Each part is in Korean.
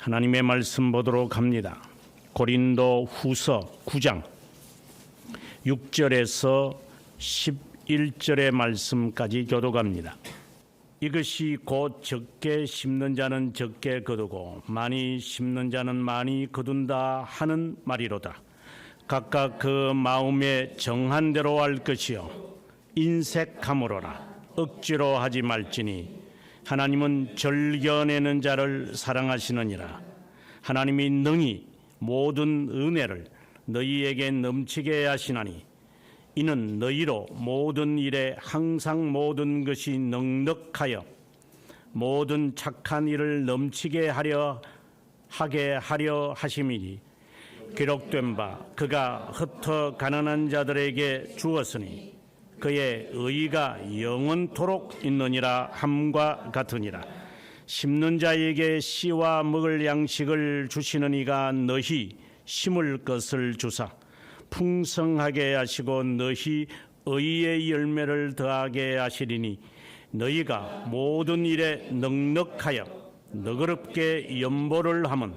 하나님의 말씀 보도록 합니다. 고린도 후서 9장 6절에서 11절의 말씀까지 교독합니다. 이것이 곧 적게 심는 자는 적게 거두고 많이 심는 자는 많이 거둔다 하는 말이로다. 각각 그 마음에 정한 대로 할 것이요 인색함으로라. 억지로 하지 말지니 하나님은 절겨내는 자를 사랑하시느니라. 하나님이 능히 모든 은혜를 너희에게 넘치게 하시나니 이는 너희로 모든 일에 항상 모든 것이 넉넉하여 모든 착한 일을 넘치게 하려 하심이니 기록된 바 그가 흩어 가난한 자들에게 주었으니 그의 의가 영원토록 있느니라 함과 같으니라. 심는 자에게 씨와 먹을 양식을 주시는 이가 너희 심을 것을 주사 풍성하게 하시고 너희 의의 열매를 더하게 하시리니 너희가 모든 일에 넉넉하여 너그럽게 연보를 하면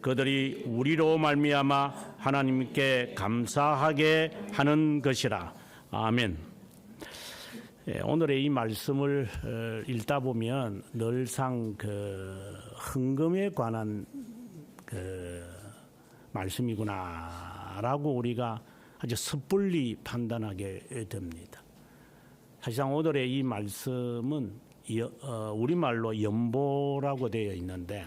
그들이 우리로 말미암아 하나님께 감사하게 하는 것이라. 아멘. 오늘의 이 말씀을 읽다 보면 늘상 헌금에 관한 말씀이구나라고 우리가 아주 섣불리 판단하게 됩니다. 사실상 오늘의 이 말씀은 우리말로 연보라고 되어 있는데,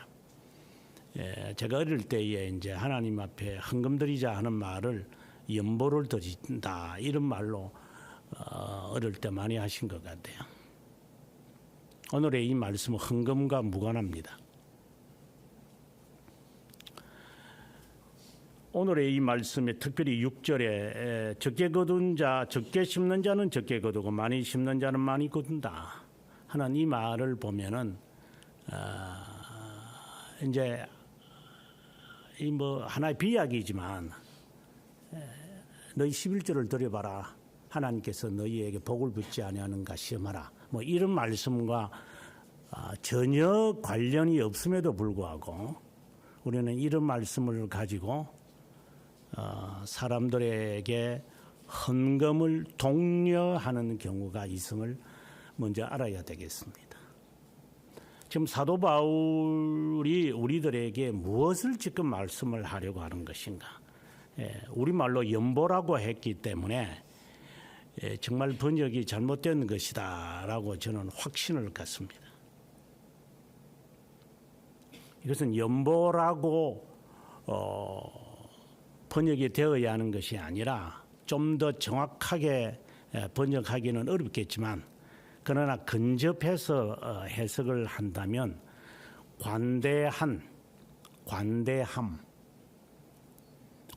제가 어릴 때에 이제 하나님 앞에 헌금 드리자 하는 말을 연보를 드린다 이런 말로 어릴 때 많이 하신 것 같아요. 오늘의 이 말씀은 헌금과 무관합니다. 오늘의 이 말씀에 특별히 6절에 적게 거둔 자, 적게 심는 자는 적게 거두고 많이 심는 자는 많이 거둔다 하는 이 말을 보면은 이제 이 하나의 비약이지만 너희 11조를 드려봐라. 하나님께서 너희에게 복을 붓지 아니하는가 시험하라. 이런 말씀과 전혀 관련이 없음에도 불구하고 우리는 이런 말씀을 가지고 사람들에게 헌금을 독려하는 경우가 있음을 먼저 알아야 되겠습니다. 지금 사도 바울이 우리들에게 무엇을 지금 말씀을 하려고 하는 것인가? 우리말로 연보라고 했기 때문에 정말 번역이 잘못된 것이다 라고 저는 확신을 갖습니다. 이것은 연보라고 번역이 되어야 하는 것이 아니라 좀 더 정확하게 번역하기는 어렵겠지만, 그러나 근접해서 해석을 한다면 관대한, 관대함,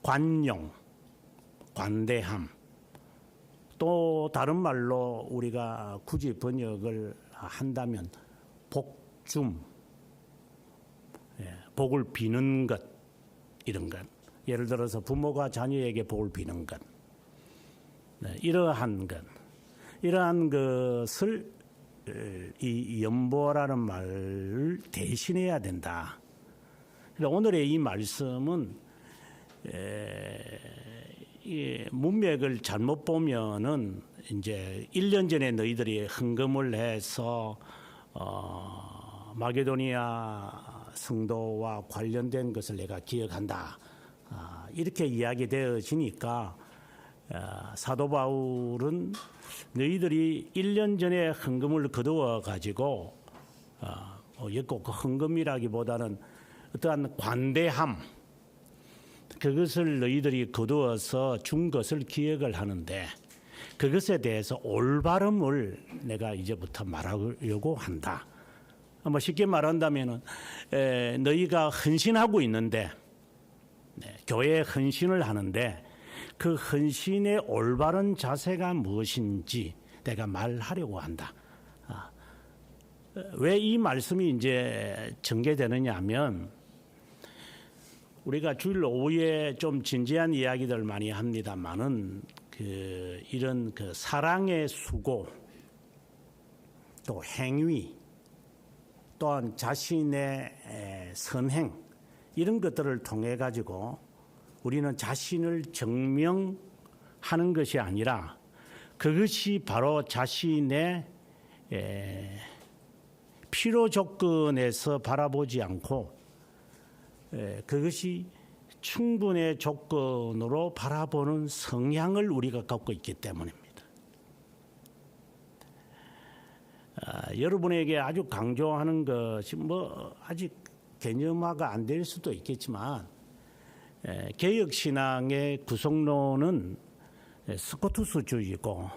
관용, 관대함, 또 다른 말로 우리가 굳이 번역을 한다면 복줌, 복을 비는 것, 이런 것. 예를 들어서 부모가 자녀에게 복을 비는 것, 이러한 것, 이러한 것을 이 연보라는 말을 대신해야 된다. 오늘의 이 말씀은 이 문맥을 잘못 보면은 이제 1년 전에 너희들이 헌금을 해서 마게도니아 성도와 관련된 것을 내가 기억한다. 이렇게 이야기되어지니까 사도 바울은 너희들이 1년 전에 헌금을 거두어 가지고 꼭 헌금이라기보다는 어떠한 관대함, 그것을 너희들이 거두어서 준 것을 기억을 하는데, 그것에 대해서 올바름을 내가 이제부터 말하려고 한다. 쉽게 말한다면은 너희가 헌신하고 있는데, 교회에 헌신을 하는데 그 헌신의 올바른 자세가 무엇인지 내가 말하려고 한다. 왜 이 말씀이 이제 전개되느냐 하면, 우리가 주일 오후에 좀 진지한 이야기들 많이 합니다만은 이런 사랑의 수고, 또 행위, 또한 자신의 선행, 이런 것들을 통해 가지고 우리는 자신을 증명하는 것이 아니라 그것이 바로 자신의 필요 조건에서 바라보지 않고 그것이 충분의 조건으로 바라보는 성향을 우리가 갖고 있기 때문입니다. 여러분에게 아주 강조하는 것이 뭐 아직 개념화가 안 될 수도 있겠지만 개혁신앙의 구성론은 스코투스주의고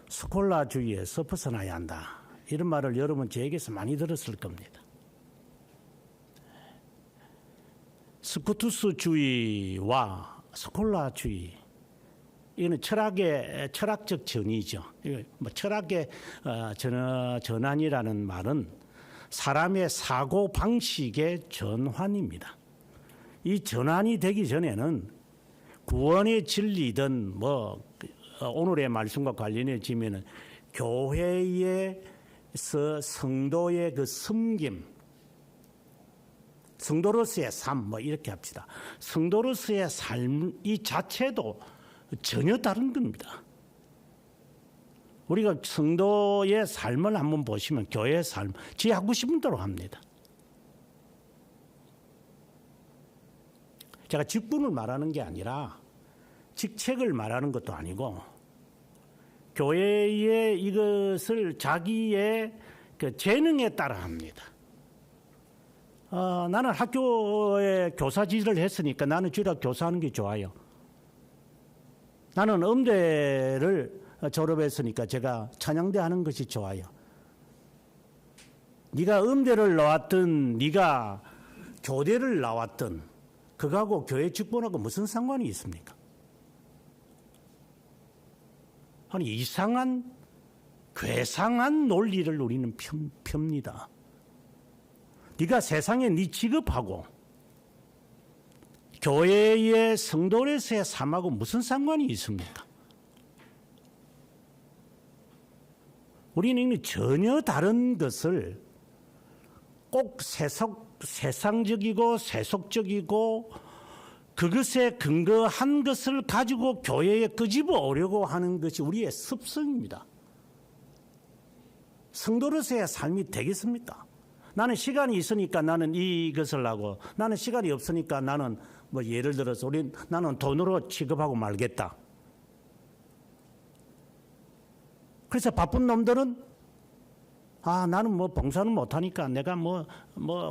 스콜라주의에서 벗어나야 한다. 이런 말을 여러분 저에게서 많이 들었을 겁니다. 스코투스주의와 스콜라주의 이거는 철학적 전이죠. 뭐 철학의 전환이라는 말은 사람의 사고 방식의 전환입니다. 이 전환이 되기 전에는 구원의 진리든 뭐 오늘의 말씀과 관련해지면은 교회에서 성도의 그 섬김, 성도로서의 삶 뭐 이렇게 합시다. 성도로서의 삶 이 자체도 전혀 다른 겁니다. 우리가 성도의 삶을 한번 보시면 교회의 삶, 지 하고 싶은 대로 합니다. 제가 직분을 말하는 게 아니라 직책을 말하는 것도 아니고 교회의 이것을 자기의 그 재능에 따라 합니다. 나는 학교에 교사질을 했으니까 나는 주일학 교사하는 게 좋아요. 나는 음대를 졸업했으니까 제가 찬양대 하는 것이 좋아요. 네가 음대를 나왔든 네가 교대를 나왔든 그거하고 교회 직분하고 무슨 상관이 있습니까? 아니 이상한 괴상한 논리를 우리는 펴니다. 네가 세상에 네 직업하고 교회의 성도로서의 삶하고 무슨 상관이 있습니까? 우리는 전혀 다른 것을 꼭 세상적이고 세속적이고 그것에 근거한 것을 가지고 교회에 끄집어 오려고 하는 것이 우리의 습성입니다. 성도로서의 삶이 되겠습니까? 나는 시간이 있으니까 나는 이것을 하고 나는 시간이 없으니까 나는 뭐 예를 들어서 나는 돈으로 취급하고 말겠다. 그래서 바쁜 놈들은 나는 뭐 봉사는 못하니까 내가 뭐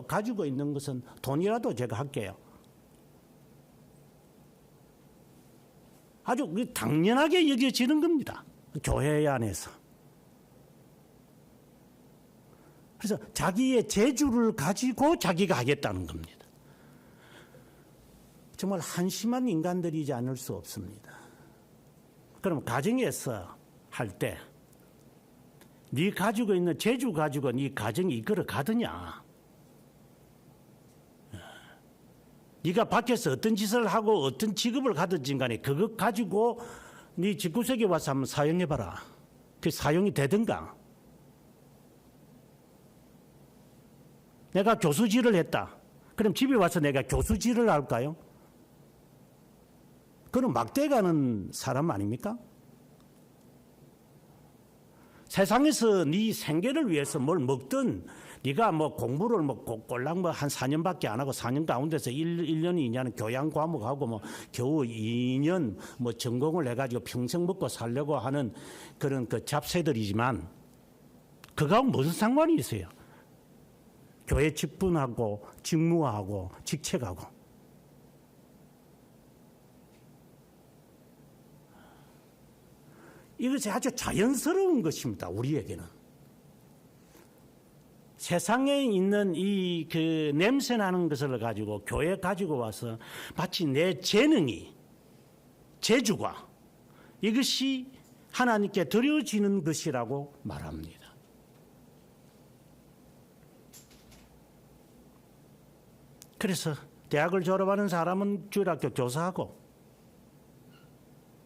가지고 있는 것은 돈이라도 제가 할게요. 아주 당연하게 여겨지는 겁니다. 교회 안에서. 그래서 자기의 재주를 가지고 자기가 하겠다는 겁니다. 정말 한심한 인간들이지 않을 수 없습니다. 그럼 가정에서 할 때 네 가지고 있는 재주 가지고 네 가정이 이끌어 가느냐? 네가 밖에서 어떤 짓을 하고 어떤 직업을 가든지 간에 그것 가지고 네 집구석에 와서 한번 사용해봐라. 그 사용이 되든가. 내가 교수질을 했다. 그럼 집에 와서 내가 교수질을 할까요? 그건 막대가는 사람 아닙니까? 세상에서 네 생계를 위해서 뭘 먹든 네가 뭐 공부를 뭐 꼴랑 뭐 한 4년밖에 안 하고 4년 가운데서 1년 2년은 교양 과목하고 뭐 겨우 2년 뭐 전공을 해가지고 평생 먹고 살려고 하는 그런 그 잡새들이지만 그거하고 무슨 상관이 있어요? 교회 직분하고 직무하고 직책하고. 이것이 아주 자연스러운 것입니다. 우리에게는. 세상에 있는 이 그 냄새나는 것을 가지고 교회 가지고 와서 마치 내 재능이 재주가 이것이 하나님께 드려지는 것이라고 말합니다. 그래서 대학을 졸업하는 사람은 주일학교 교사하고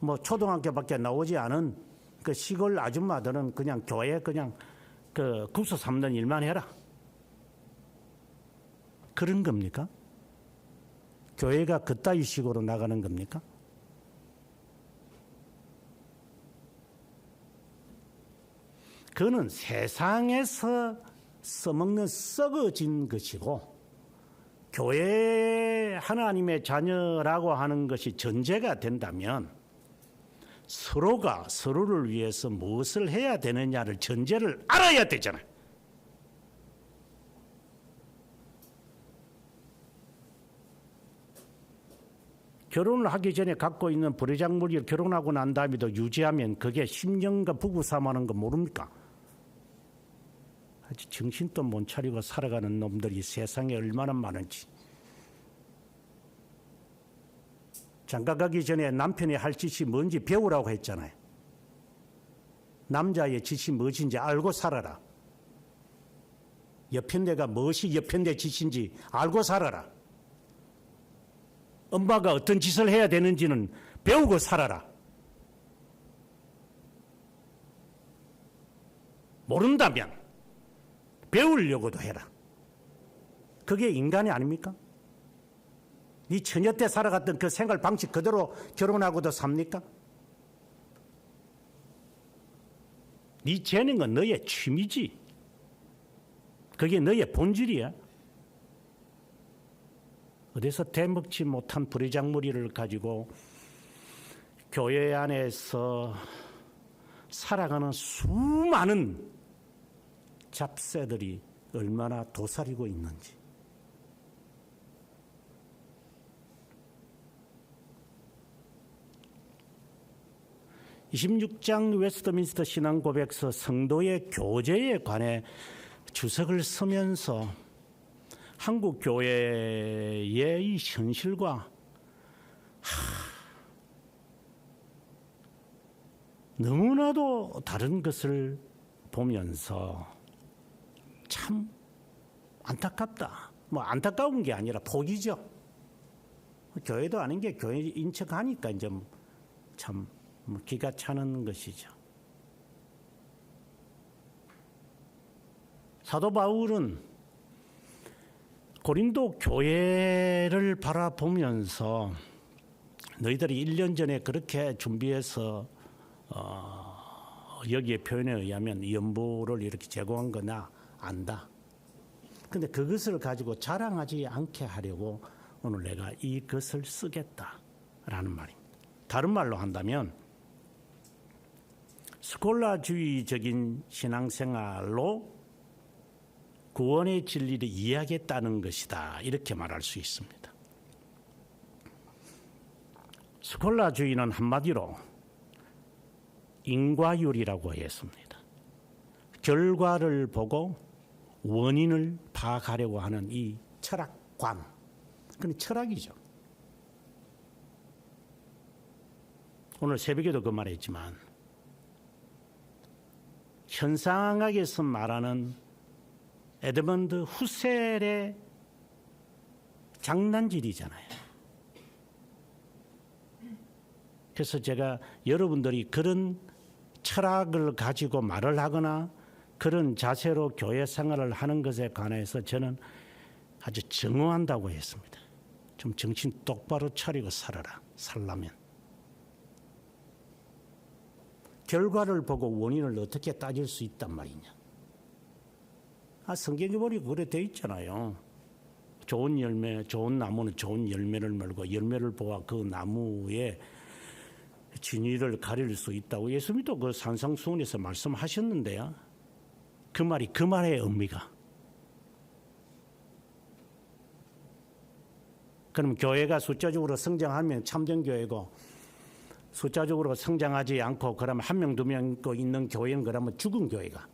뭐 초등학교밖에 나오지 않은 그 시골 아줌마들은 그냥 교회 그냥 그 국수 삶는 일만 해라. 그런 겁니까? 교회가 그따위 식으로 나가는 겁니까? 그는 세상에서 써먹는 썩어진 것이고 교회 하나님의 자녀라고 하는 것이 전제가 된다면 서로가 서로를 위해서 무엇을 해야 되느냐를 전제를 알아야 되잖아요. 결혼을 하기 전에 갖고 있는 불의작물을 결혼하고 난 다음에도 유지하면 그게 10년간 부부 삼아하는 거 모릅니까? 아주 정신도 못 차리고 살아가는 놈들이 세상에 얼마나 많은지. 장가 가기 전에 남편이 할 짓이 뭔지 배우라고 했잖아요. 남자의 짓이 무엇인지 알고 살아라. 여편네가 무엇이 여편네 짓인지 알고 살아라. 엄마가 어떤 짓을 해야 되는지는 배우고 살아라. 모른다면 배우려고도 해라. 그게 인간이 아닙니까? 네 처녀 때 살아갔던 그 생활 방식 그대로 결혼하고도 삽니까? 네 재는 건 너의 취미지. 그게 너의 본질이야. 어디서 대먹지 못한 불의작물이를 가지고 교회 안에서 살아가는 수많은 잡새들이 얼마나 도사리고 있는지. (26장) 웨스트민스터 신앙고백서 성도의 교제에 관해 주석을 쓰면서 한국 교회의 이 현실과 너무나도 다른 것을 보면서 참 안타깝다. 뭐 안타까운 게 아니라 복이죠. 교회도 아닌 게 교회인 척 하니까 이제 참 기가 차는 것이죠. 사도 바울은 고린도 교회를 바라보면서 너희들이 1년 전에 그렇게 준비해서 여기에 표현에 의하면 연보를 이렇게 제공한 거나 안다. 근데 그것을 가지고 자랑하지 않게 하려고 오늘 내가 이것을 쓰겠다라는 말입니다. 다른 말로 한다면 스콜라주의적인 신앙생활로 구원의 진리를 이해하겠다는 것이다. 이렇게 말할 수 있습니다. 스콜라주의는 한마디로 인과율이라고 했습니다. 결과를 보고 원인을 파악하려고 하는 이 철학관. 그건 철학이죠. 오늘 새벽에도 그 말했지만 현상학에서 말하는 에드먼드 후셀의 장난질이잖아요. 그래서 제가 여러분들이 그런 철학을 가지고 말을 하거나 그런 자세로 교회 생활을 하는 것에 관해서 저는 아주 증오한다고 했습니다. 좀 정신 똑바로 차리고 살아라. 살라면. 결과를 보고 원인을 어떻게 따질 수 있단 말이냐. 성경에 보니까 그래 돼 있잖아요. 좋은 열매, 좋은 나무는 좋은 열매를 멀고 열매를 보아 그 나무의 진위를 가릴 수 있다고 예수님도 그 산상수훈에서 말씀하셨는데요. 그 말의 의미가. 그럼 교회가 숫자적으로 성장하면 참된 교회고 숫자적으로 성장하지 않고 그러면 한 명, 두 명 있는 교회는 그러면 죽은 교회가.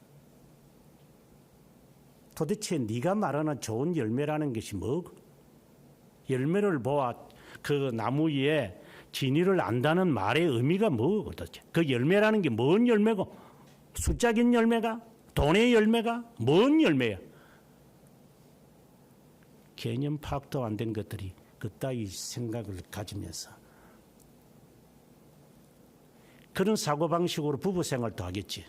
도대체 네가 말하는 좋은 열매라는 것이 뭐고? 열매를 보아 그 나무 위에 진위를 안다는 말의 의미가 뭐고 도대체? 그 열매라는 게 뭔 열매고? 숫자긴 열매가? 돈의 열매가? 뭔 열매야? 개념 파악도 안 된 것들이 그따위 생각을 가지면서 그런 사고방식으로 부부생활도 하겠지.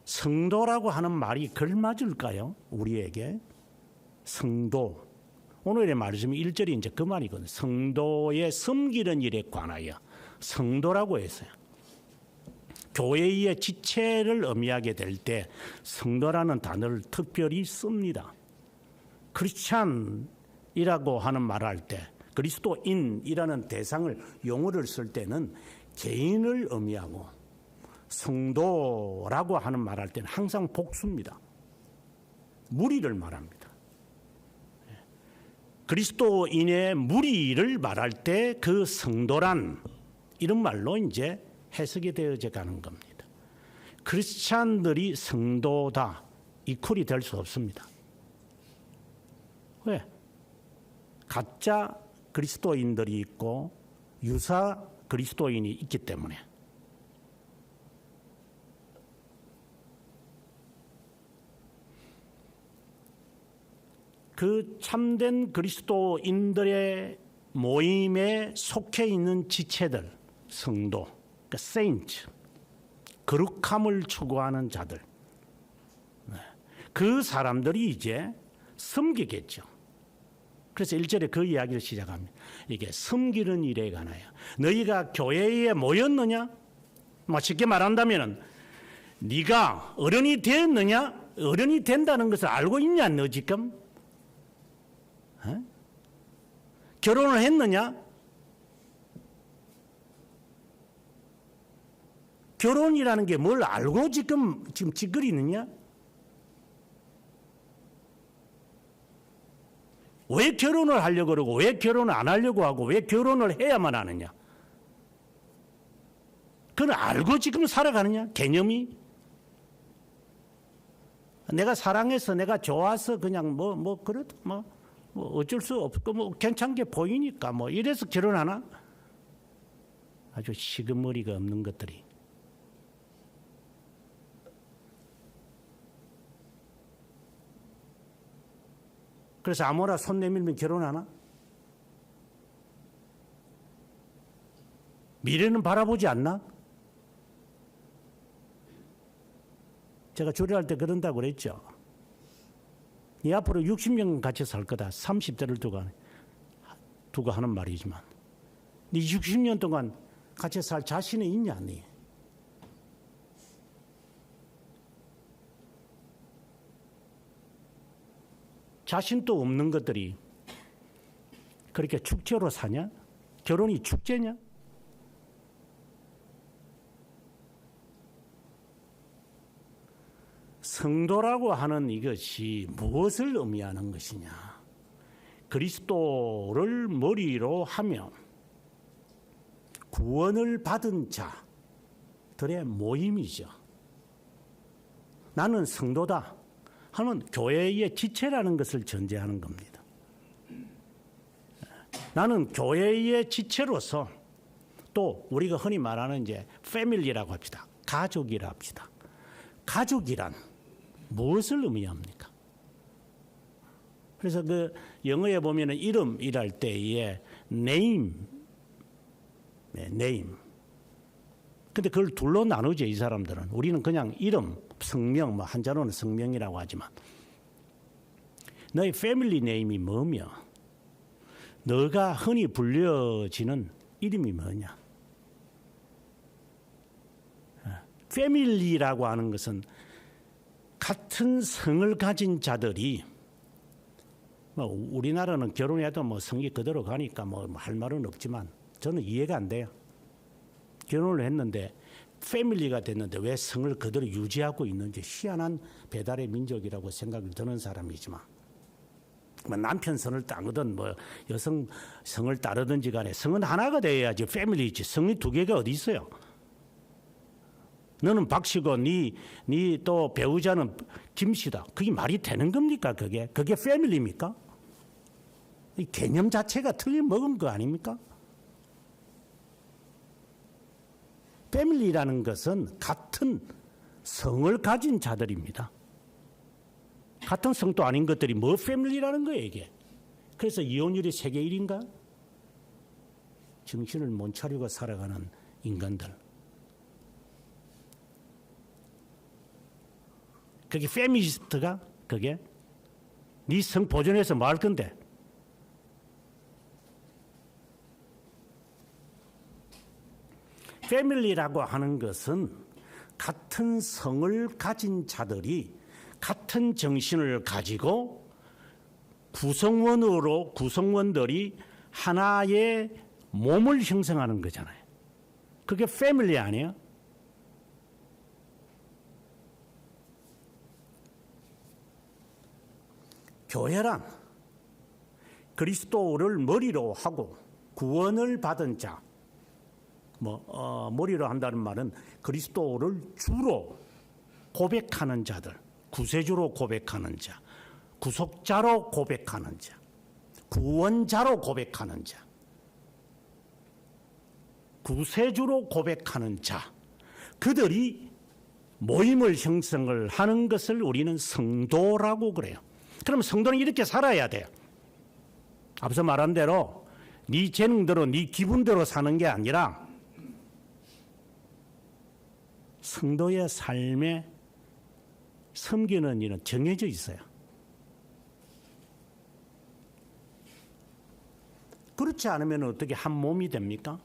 성도라고 하는 말이 걸맞을까요? 우리에게? 성도. 오늘의 말씀이 1절이 이제 그 말이거든요. 성도의 섬기는 일에 관하여 성도라고 했어요. 교회의 지체를 의미하게 될 때 성도라는 단어를 특별히 씁니다. 크리스찬이라고 하는 말을 할 때 그리스도인이라는 대상을 용어를 쓸 때는 개인을 의미하고 성도라고 하는 말을 할 때는 항상 복수입니다. 무리를 말합니다. 그리스도인의 무리를 말할 때 그 성도란 이런 말로 이제 해석이 되어져 가는 겁니다. 크리스찬들이 성도다 이퀄이 될 수 없습니다. 왜? 가짜 그리스도인들이 있고 유사 그리스도인이 있기 때문에. 그 참된 그리스도인들의 모임에 속해 있는 지체들, 성도, 그러니까 세인트, 거룩함을 추구하는 자들, 그 사람들이 이제 섬기겠죠. 그래서 1절에 그 이야기를 시작합니다. 이게 섬기는 일에 관하여 너희가 교회에 모였느냐? 뭐 쉽게 말한다면 네가 어른이 되었느냐? 어른이 된다는 것을 알고 있냐? 너 지금? 결혼을 했느냐? 결혼이라는 게 뭘 알고 지금 찌그리느냐? 왜 결혼을 하려고 그러고 왜 결혼을 안 하려고 하고 왜 결혼을 해야만 하느냐? 그걸 알고 지금 살아가느냐? 개념이? 내가 사랑해서 내가 좋아서 그냥 그래도 어쩔 수 없고 괜찮게 보이니까 이래서 결혼하나? 아주 시금머리가 없는 것들이. 그래서 아무나 손 내밀면 결혼하나? 미래는 바라보지 않나? 제가 조례할 때 그런다고 그랬죠. 네 앞으로 60년 같이 살 거다. 30대를 두고 하는 말이지만 네 60년 동안 같이 살 자신이 있냐? 네? 자신도 없는 것들이 그렇게 축제로 사냐? 결혼이 축제냐? 성도라고 하는 이것이 무엇을 의미하는 것이냐? 그리스도를 머리로 하며 구원을 받은 자들의 모임이죠. 나는 성도다 하는 교회의 지체라는 것을 전제하는 겁니다. 나는 교회의 지체로서 또 우리가 흔히 말하는 이제 패밀리라고 합시다. 가족이라 합시다. 가족이란 무엇을 의미합니까? 그래서 그 영어에 보면은 이름이랄 때에 name. 근데 그걸 둘로 나누죠, 이 사람들은. 우리는 그냥 이름, 성명, 한자로는 성명이라고 하지만 너의 패밀리 네임이 뭐며 너가 흔히 불려지는 이름이 뭐냐? 패밀리라고 하는 것은 같은 성을 가진 자들이 우리나라는 결혼해도 성이 그대로 가니까 할 말은 없지만 저는 이해가 안 돼요. 결혼을 했는데 패밀리가 됐는데 왜 성을 그대로 유지하고 있는지 희한한 배달의 민족이라고 생각이 드는 사람이지만 남편 성을 따르든 여성 성을 따르든지 간에 성은 하나가 돼야지 패밀리지. 성이 두 개가 어디 있어요? 너는 박씨고 네 또 배우자는 김씨다. 그게 말이 되는 겁니까? 그게 패밀리입니까? 이 개념 자체가 틀려먹은 거 아닙니까? 패밀리라는 것은 같은 성을 가진 자들입니다. 같은 성도 아닌 것들이 패밀리라는 거예요, 이게. 그래서 이혼율이 세계 1인가? 정신을 못 차리고 살아가는 인간들. 그게 페미니스트가 그게 네 성 보존해서 뭐 할 건데? 패밀리라고 하는 것은 같은 성을 가진 자들이 같은 정신을 가지고 구성원들이 하나의 몸을 형성하는 거잖아요. 그게 패밀리 아니에요? 교회란 그리스도를 머리로 하고 구원을 받은 자, 머리로 한다는 말은 그리스도를 주로 고백하는 자들, 구세주로 고백하는 자, 구속자로 고백하는 자, 구원자로 고백하는 자, 구세주로 고백하는 자, 그들이 모임을 형성을 하는 것을 우리는 성도라고 그래요. 그럼 성도는 이렇게 살아야 돼요. 앞서 말한 대로 네 재능대로 네 기분대로 사는 게 아니라 성도의 삶에 섬기는 일은 정해져 있어요. 그렇지 않으면 어떻게 한 몸이 됩니까?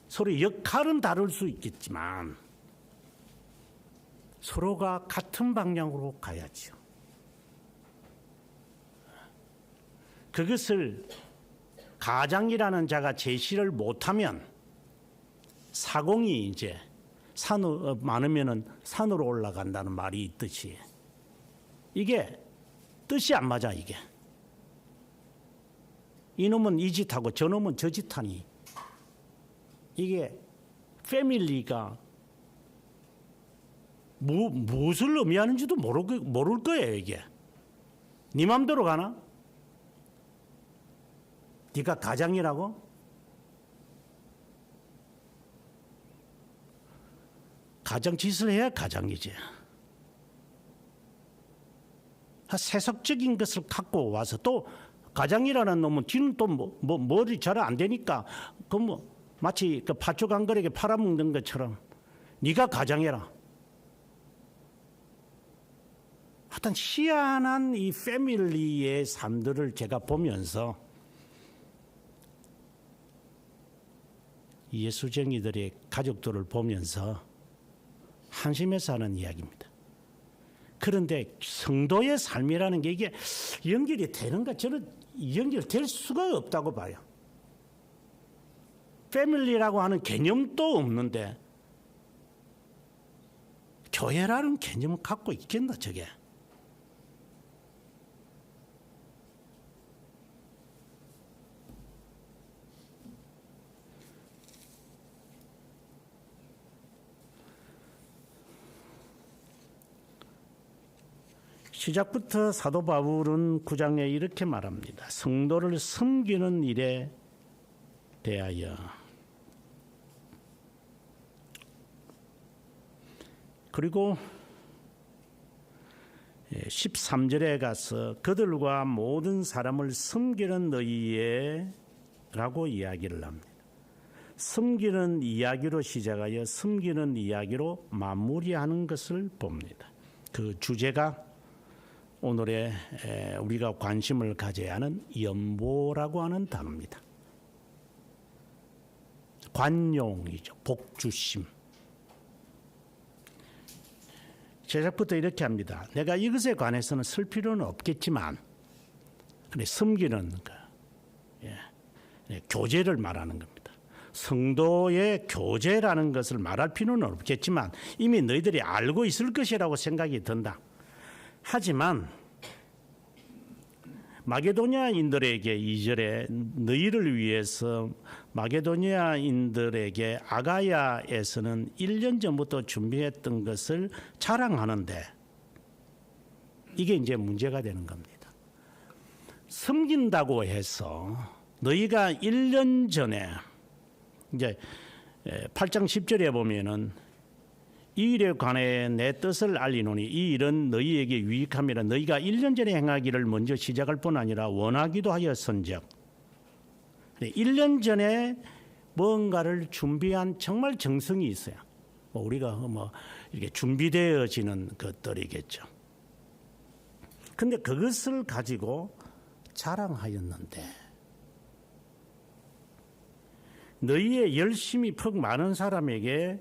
서로 역할은 다를 수 있겠지만 서로가 같은 방향으로 가야죠. 그것을 가장이라는 자가 제시를 못하면 사공이 이제 산으로 많으면은 산으로 올라간다는 말이 있듯이 이게 뜻이 안 맞아. 이게 이놈은 이 짓하고 저놈은 저 짓하니 이게 패밀리가 무엇을 의미하는지도 모를 거예요. 이게 네 맘대로 가나? 네가 가장이라고? 가장 짓을 해야 가장이지. 세속적인 것을 갖고 와서 또 가장이라는 놈은 뒤는 또 머리 잘 안 되니까 마치 그 팥죽안거리게 팔아먹는 것처럼 네가 가장해라. 하여튼 희한한 이 패밀리의 삶들을 제가 보면서 예수쟁이들의 가족들을 보면서 한심해서 하는 이야기입니다. 그런데 성도의 삶이라는 게 이게 연결이 되는가? 저는 연결될 수가 없다고 봐요. 패밀리라고 하는 개념도 없는데 교회라는 개념을 갖고 있겠나 저게? 시작부터 사도 바울은 9장에 이렇게 말합니다. 성도를 섬기는 일에 대하여 그리고 13절에 가서 그들과 모든 사람을 섬기는 너희에 라고 이야기를 합니다. 섬기는 이야기로 시작하여 섬기는 이야기로 마무리하는 것을 봅니다. 그 주제가 오늘의 우리가 관심을 가져야 하는 연보라고 하는 단어입니다. 관용이죠. 복주심. 제작부터 이렇게 합니다. 내가 이것에 관해서는 쓸 필요는 없겠지만 근데 섬기는 교제를 말하는 겁니다. 성도의 교제라는 것을 말할 필요는 없겠지만 이미 너희들이 알고 있을 것이라고 생각이 든다. 하지만 마게도니아인들에게 2절에 너희를 위해서 마게도니아인들에게 아가야에서는 1년 전부터 준비했던 것을 자랑하는데 이게 이제 문제가 되는 겁니다. 섬긴다고 해서 너희가 1년 전에 이제 8장 10절에 보면은 이 일에 관해 내 뜻을 알리노니 이 일은 너희에게 유익함이라 너희가 1년 전에 행하기를 먼저 시작할 뿐 아니라 원하기도 하였은즉 1년 전에 뭔가를 준비한 정말 정성이 있어요. 우리가 이렇게 준비되어지는 것들이겠죠. 근데 그것을 가지고 자랑하였는데 너희의 열심이 퍽 많은 사람에게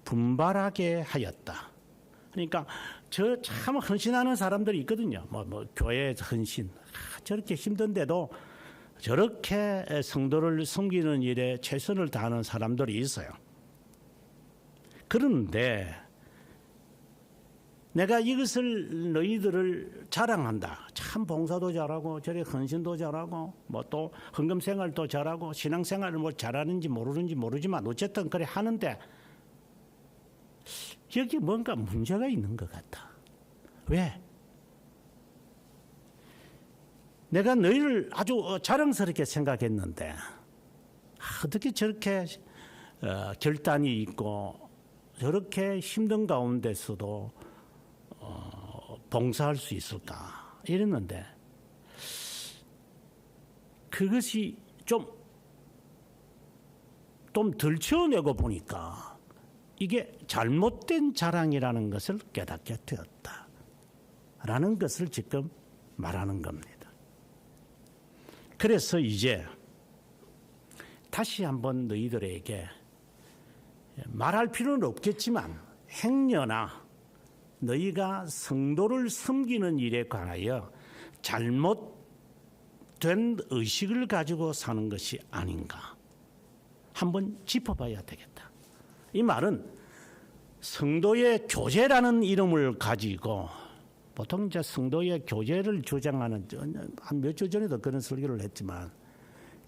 분발하게 하였다. 그러니까 저 참 헌신하는 사람들이 있거든요. 교회 헌신 저렇게 힘든데도 저렇게 성도를 섬기는 일에 최선을 다하는 사람들이 있어요. 그런데 내가 이것을 너희들을 자랑한다. 참 봉사도 잘하고 저래 헌신도 잘하고 또 헌금 생활도 잘하고 신앙 생활을 잘하는지 모르는지 모르지만 어쨌든 그래 하는데 여기 뭔가 문제가 있는 것 같아. 왜? 내가 너희를 아주 자랑스럽게 생각했는데 어떻게 저렇게 결단이 있고 저렇게 힘든 가운데서도 봉사할 수 있을까 이랬는데 그것이 좀 들춰내고 보니까 이게 잘못된 자랑이라는 것을 깨닫게 되었다라는 것을 지금 말하는 겁니다. 그래서 이제 다시 한번 너희들에게 말할 필요는 없겠지만 행여나 너희가 성도를 섬기는 일에 관하여 잘못된 의식을 가지고 사는 것이 아닌가 한번 짚어봐야 되겠다. 이 말은 성도의 교제라는 이름을 가지고 보통 이제 성도의 교제를 주장하는 한 몇 주 전에도 그런 설교를 했지만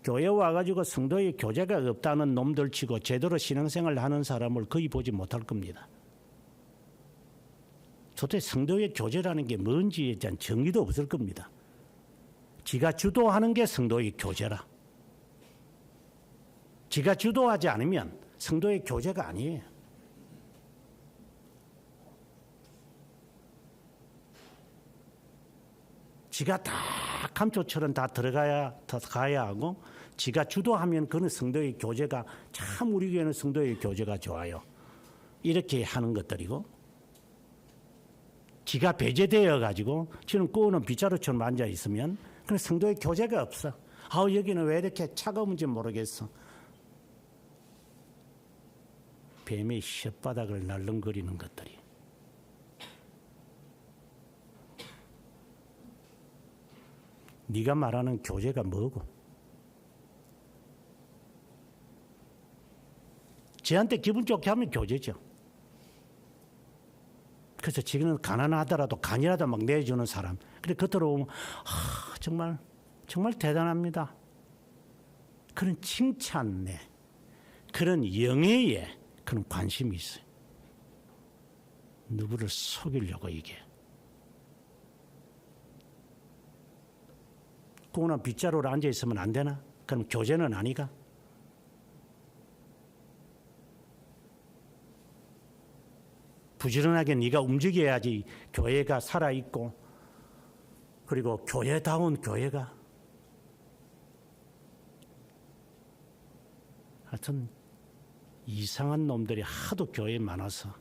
교회 와가지고 성도의 교제가 없다는 놈들 치고 제대로 신앙생활을 하는 사람을 거의 보지 못할 겁니다. 도대체 성도의 교제라는 게 뭔지에 대한 정의도 없을 겁니다. 지가 주도하는 게 성도의 교제라. 지가 주도하지 않으면 성도의 교제가 아니에요. 지가 다 감초처럼 다 가야 하고 지가 주도하면 그는 성도의 교제가 참 우리 교회는 성도의 교제가 좋아요. 이렇게 하는 것들이고 지가 배제되어 가지고 저는 꼬우는 빗자루처럼 앉아 있으면 그런 성도의 교제가 없어. 여기는 왜 이렇게 차가운지 모르겠어. 뱀의 혓바닥을 날름거리는 것들이. 네가 말하는 교제가 뭐고? 쟤한테 기분 좋게 하면 교제죠. 그래서 지금은 가난하더라도 간이라도 막 내주는 사람. 그래 겉으로 보면 정말 대단합니다. 그런 칭찬에 그런 영예에 그런 관심이 있어요. 누구를 속이려고 이게. 꼬우나 빗자루로 앉아 있으면 안 되나? 그럼 교제는 아니가? 부지런하게 네가 움직여야지 교회가 살아있고 그리고 교회다운 교회가 하여튼 이상한 놈들이 하도 교회에 많아서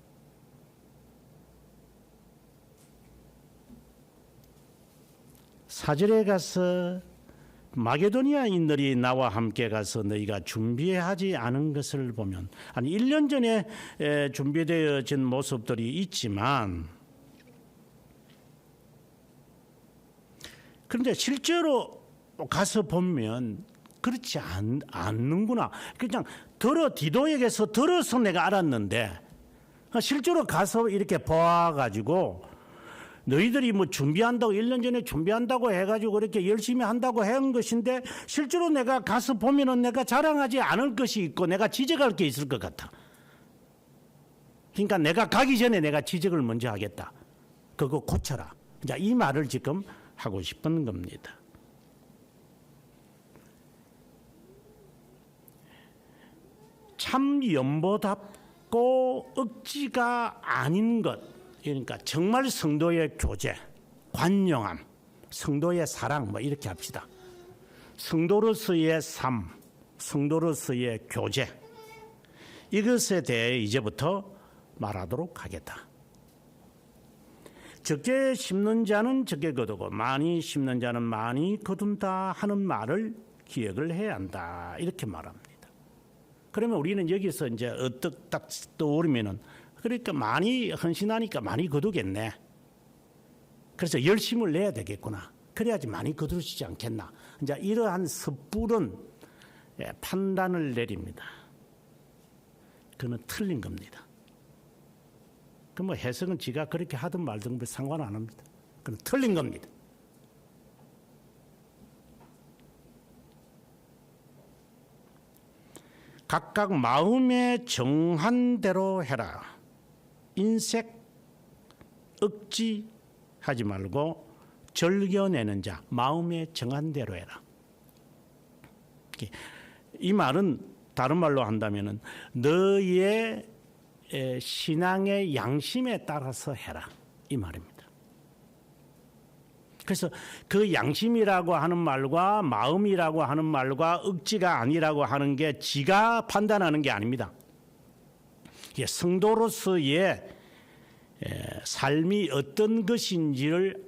사절에 가서 마게도니아인들이 나와 함께 가서 너희가 준비하지 않은 것을 보면 한 1년 전에 준비되어진 모습들이 있지만 그런데 실제로 가서 보면 그렇지 않는구나. 그냥 디도에게서 들어서 내가 알았는데 실제로 가서 이렇게 봐가지고 너희들이 준비한다고 1년 전에 준비한다고 해가지고 그렇게 열심히 한다고 한 것인데 실제로 내가 가서 보면은 내가 자랑하지 않을 것이 있고 내가 지적할 게 있을 것 같아. 그러니까 내가 가기 전에 내가 지적을 먼저 하겠다. 그거 고쳐라. 자, 이 말을 지금 하고 싶은 겁니다. 참 연보답고 억지가 아닌 것. 그러니까 정말 성도의 교제, 관용함, 성도의 사랑 이렇게 합시다. 성도로서의 삶, 성도로서의 교제 이것에 대해 이제부터 말하도록 하겠다. 적게 심는 자는 적게 거두고 많이 심는 자는 많이 거둔다 하는 말을 기억을 해야 한다. 이렇게 말합니다. 그러면 우리는 여기서 이제 어떻게 딱 떠오르면은 그러니까 많이 헌신하니까 많이 거두겠네. 그래서 열심을 내야 되겠구나. 그래야지 많이 거두시지 않겠나. 이제 이러한 섣부른 판단을 내립니다. 그는 틀린 겁니다. 그 뭐 해석은 지가 그렇게 하든 말든 상관 안 합니다. 그는 틀린 겁니다. 각각 마음에 정한 대로 해라. 인색 억지하지 말고 절겨내는 자, 마음에 정한 대로 해라. 이 말은 다른 말로 한다면은 너의 신앙의 양심에 따라서 해라, 이 말입니다. 그래서 그 양심이라고 하는 말과 마음이라고 하는 말과 억지가 아니라고 하는 게 지가 판단하는 게 아닙니다. 성도로서의 삶이 어떤 것인지를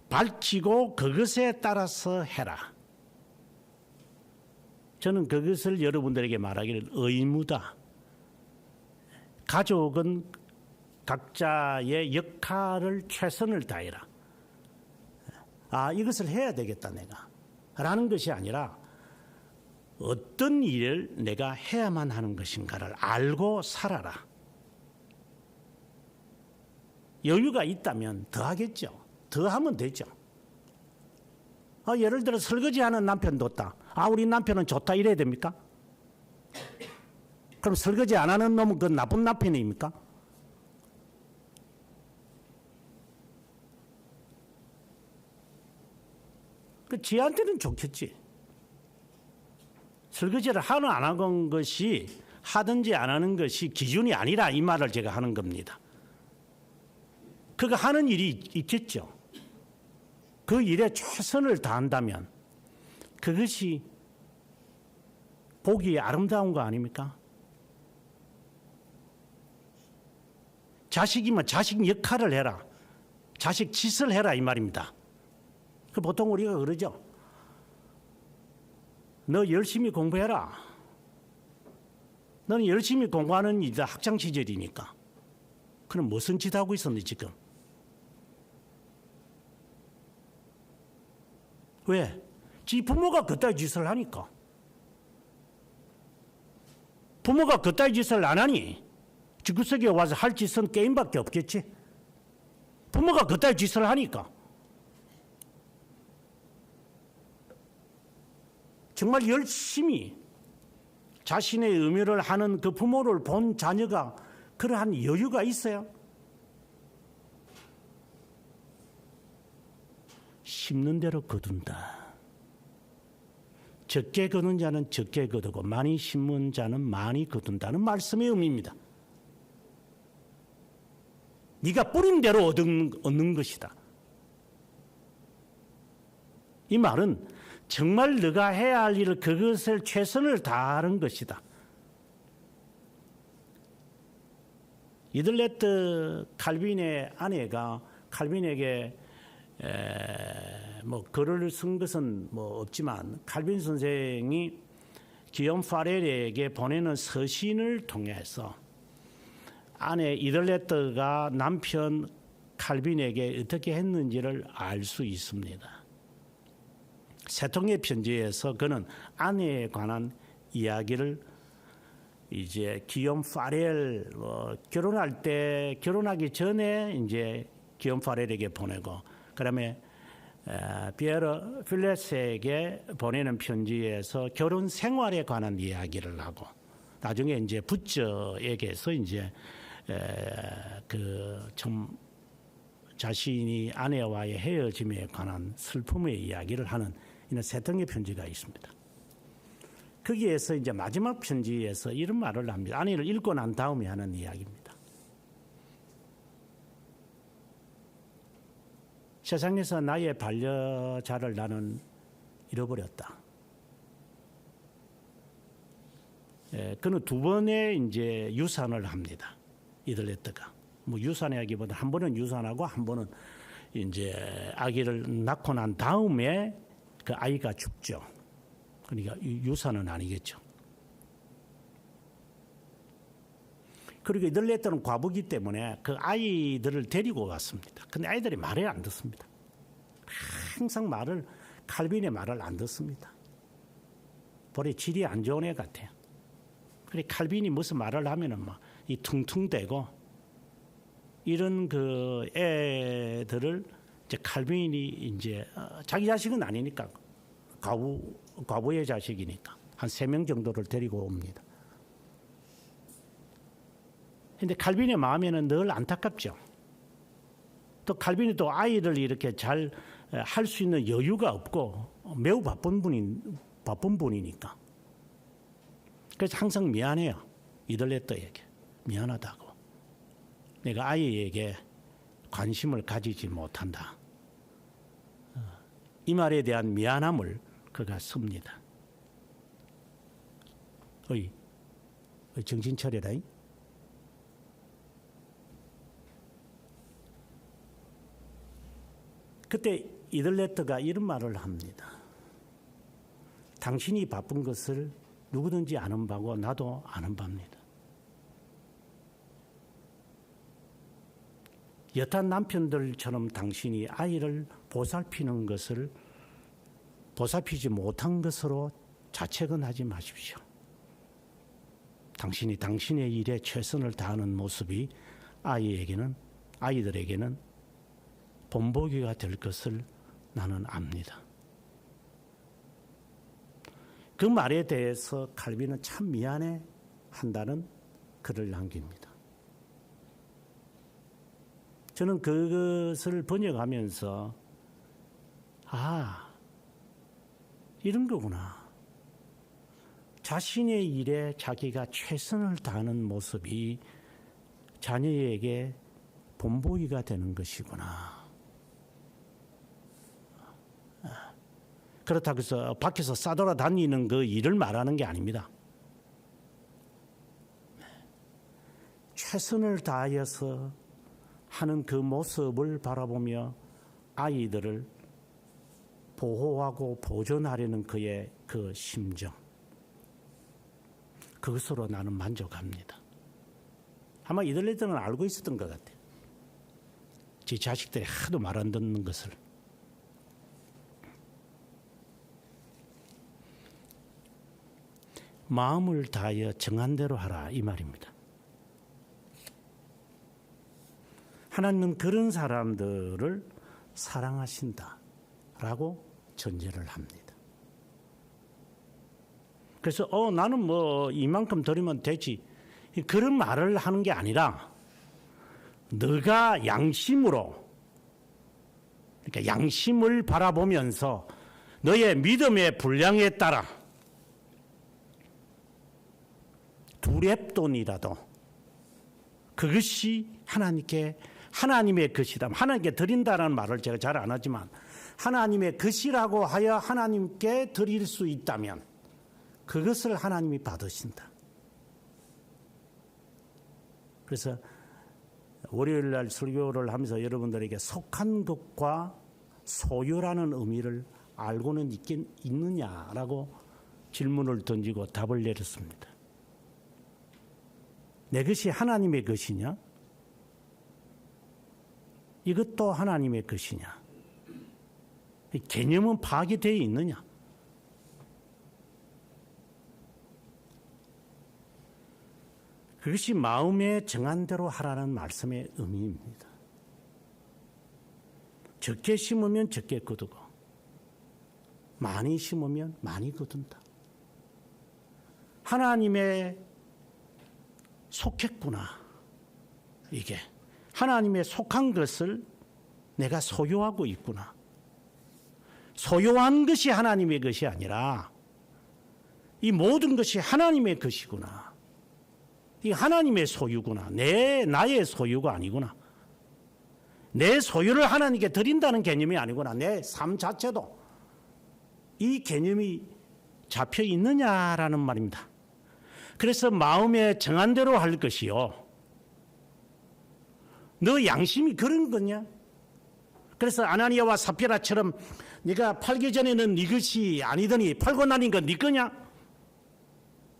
밝히고 그것에 따라서 해라. 저는 그것을 여러분들에게 말하기를 의무다. 가족은 각자의 역할을 최선을 다해라. 이것을 해야 되겠다 내가 라는 것이 아니라 어떤 일을 내가 해야만 하는 것인가를 알고 살아라. 여유가 있다면 더 하겠죠. 더 하면 되죠. 예를 들어 설거지하는 남편 뒀다. 우리 남편은 좋다 이래야 됩니까? 그럼 설거지 안 하는 놈은 그 나쁜 남편입니까? 지한테는 좋겠지. 설거지를 하는 안 하는 것이 하든지 안 하는 것이 기준이 아니라 이 말을 제가 하는 겁니다. 그가 하는 일이 있겠죠. 그 일에 최선을 다한다면 그것이 보기에 아름다운 거 아닙니까? 자식이면 자식 역할을 해라. 자식 짓을 해라 이 말입니다. 보통 우리가 그러죠. 너 열심히 공부해라. 너는 열심히 공부하는 일이다. 학창 시절이니까. 그럼 무슨 짓 하고 있었니 지금? 왜? 지 부모가 그따위 짓을 하니까. 부모가 그따위 짓을 안 하니 집구석에 와서 할 짓은 게임밖에 없겠지. 부모가 그따위 짓을 하니까. 정말 열심히 자신의 의무를 하는 그 부모를 본 자녀가 그러한 여유가 있어요? 심는 대로 거둔다. 적게 거둔 자는 적게 거두고 많이 심은 자는 많이 거둔다는 말씀의 의미입니다. 네가 뿌린 대로 얻는 것이다. 이 말은 정말 네가 해야 할 일을 그것을 최선을 다하는 것이다. 이들레트 칼빈의 아내가 칼빈에게 글을 쓴 것은 없지만 칼빈 선생이 기욤 파렐에게 보내는 서신을 통해서 아내 이들레트가 남편 칼빈에게 어떻게 했는지를 알 수 있습니다. 세 통의 편지에서 그는 아내에 관한 이야기를 이제 기욤 파렐 결혼하기 전에 이제 기욤 파렐에게 보내고 그다음에 피에르 필레스에게 보내는 편지에서 결혼 생활에 관한 이야기를 하고 나중에 이제 부처에게서 이제 좀 자신이 아내와의 헤어짐에 관한 슬픔의 이야기를 하는 이런 세 통의 편지가 있습니다. 거기에서 이제 마지막 편지에서 이런 말을 합니다. 아내를 읽고 난 다음에 하는 이야기입니다. 세상에서 나의 반려자를 나는 잃어버렸다. 그는 두 번의 이제 유산을 합니다. 이들레트가 뭐 유산하기보다 한 번은 유산하고 한 번은 이제 아기를 낳고 난 다음에 그 아이가 죽죠. 그러니까 유산은 아니겠죠. 그리고 이들레트는 과부기 때문에 그 아이들을 데리고 왔습니다. 근데 아이들이 말을 안 듣습니다. 항상 칼빈의 말을 안 듣습니다. 볼에 질이 안 좋은 애 같아요. 그래 칼빈이 무슨 말을 하면은 막 이 퉁퉁대고 이런 그 애들을 이제 칼빈이 이제 자기 자식은 아니니까 과부의 자식이니까 한 3명 정도를 데리고 옵니다. 근데 칼빈의 마음에는 늘 안타깝죠. 또 칼빈이 또 아이를 이렇게 잘 할 수 있는 여유가 없고 매우 바쁜 분이니까. 그래서 항상 미안해요. 이들레트에게 미안하다고. 내가 아이에게 관심을 가지지 못한다. 이 말에 대한 미안함을 그가 씁니다. 어이 정신 차려라. 그때 이들레트가 이런 말을 합니다. 당신이 바쁜 것을 누구든지 아는 바고 나도 아는 바입니다. 여타 남편들처럼 당신이 아이를 보살피지 못한 것으로 자책은 하지 마십시오. 당신이 당신의 일에 최선을 다하는 모습이 아이들에게는 본보기가 될 것을 나는 압니다. 그 말에 대해서 칼빈은 참 미안해 한다는 글을 남깁니다. 저는 그것을 번역하면서 이런 거구나. 자신의 일에 자기가 최선을 다하는 모습이 자녀에게 본보기가 되는 것이구나. 그렇다고 해서 밖에서 싸돌아다니는 그 일을 말하는 게 아닙니다. 최선을 다하여서 하는 그 모습을 바라보며 아이들을 보호하고 보존하려는 그의 그 심정, 그것으로 나는 만족합니다. 아마 이들레트는 알고 있었던 것 같아요. 제 자식들이 하도 말 안 듣는 것을. 마음을 다하여 정한 대로 하라, 이 말입니다. 하나님은 그런 사람들을 사랑하신다라고 전제를 합니다. 그래서 나는 뭐 이만큼 드리면 되지, 그런 말을 하는 게 아니라 너가 양심으로, 그러니까 양심을 바라보면서 너의 믿음의 분량에 따라 두렙돈이라도 그것이 하나님의 것이다. 하나님께 드린다는 말을 제가 잘 안 하지만 하나님의 것이라고 하여 하나님께 드릴 수 있다면 그것을 하나님이 받으신다. 그래서 월요일 날 설교를 하면서 여러분들에게 속한 것과 소유라는 의미를 알고는 있느냐라고 질문을 던지고 답을 내렸습니다. 내 것이 하나님의 것이냐? 이것도 하나님의 것이냐? 개념은 파악이 되어 있느냐? 그것이 마음에 정한 대로 하라는 말씀의 의미입니다. 적게 심으면 적게 거두고 많이 심으면 많이 거둔다. 하나님의 속했구나. 이게 하나님의 속한 것을 내가 소유하고 있구나. 소유한 것이 하나님의 것이 아니라 이 모든 것이 하나님의 것이구나. 이 하나님의 소유구나. 나의 소유가 아니구나. 내 소유를 하나님께 드린다는 개념이 아니구나. 내 삶 자체도 이 개념이 잡혀 있느냐라는 말입니다. 그래서 마음에 정한 대로 할 것이요, 너 양심이 그런 거냐? 그래서 아나니아와 삽비라처럼 네가 팔기 전에는 네 것이 아니더니 팔고 나니까 네 거냐?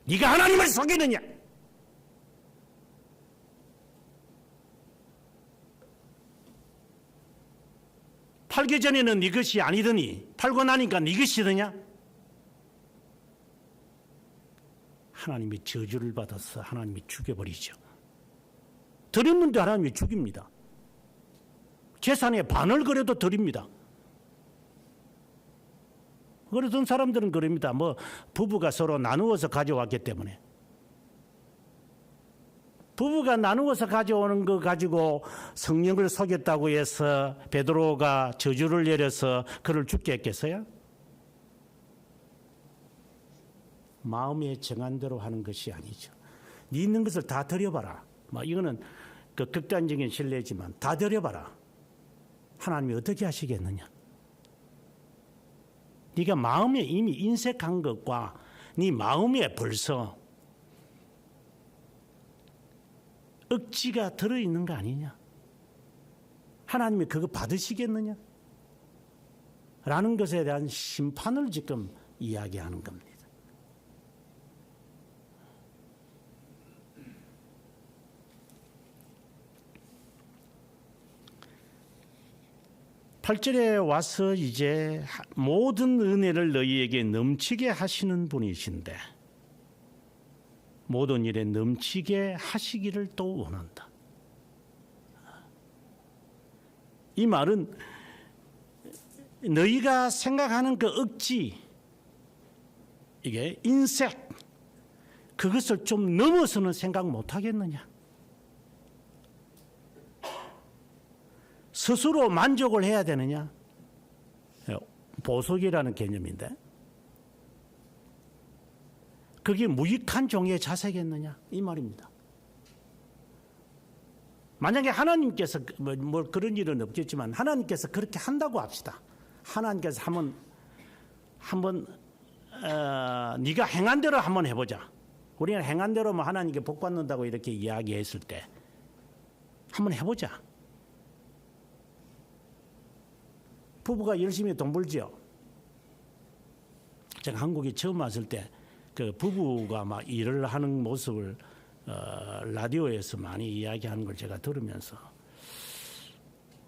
네가 하나님을 속이느냐? 팔기 전에는 네 것이 아니더니 팔고 나니까 네 것이더냐? 하나님이 저주를 받아서 하나님이 죽여버리죠. 드렸는데 하나님이 죽입니다. 재산의 반을 그래도 드립니다. 그러던 사람들은 그럽니다. 뭐 부부가 서로 나누어서 가져왔기 때문에. 부부가 나누어서 가져오는 거 가지고 성령을 속였다고 해서 베드로가 저주를 내려서 그를 죽게 했겠어요? 마음에 정한 대로 하는 것이 아니죠. 네 있는 것을 다 드려봐라. 이거는 그 극단적인 신뢰지만 다 드려봐라. 하나님이 어떻게 하시겠느냐? 네가 마음에 이미 인색한 것과 네 마음에 벌써 억지가 들어있는 거 아니냐? 하나님이 그거 받으시겠느냐? 라는 것에 대한 심판을 지금 이야기하는 겁니다. 8절에 와서 이제 모든 은혜를 너희에게 넘치게 하시는 분이신데 모든 일에 넘치게 하시기를 또 원한다. 이 말은 너희가 생각하는 그 억지, 이게 인색, 그것을 좀 넘어서는 생각 못 하겠느냐? 스스로 만족을 해야 되느냐? 보석이라는 개념인데 그게 무익한 종의 자세겠느냐? 이 말입니다. 만약에 하나님께서 뭐 그런 일은 없겠지만 하나님께서 그렇게 한다고 합시다. 하나님께서 한번 네가 행한 대로 한번 해보자. 우리는 행한 대로만 하나님께 복 받는다고 이렇게 이야기했을 때 한번 해보자. 부부가 열심히 돈 벌지요. 제가 한국에 처음 왔을 때 그 부부가 막 일을 하는 모습을 라디오에서 많이 이야기하는 걸 제가 들으면서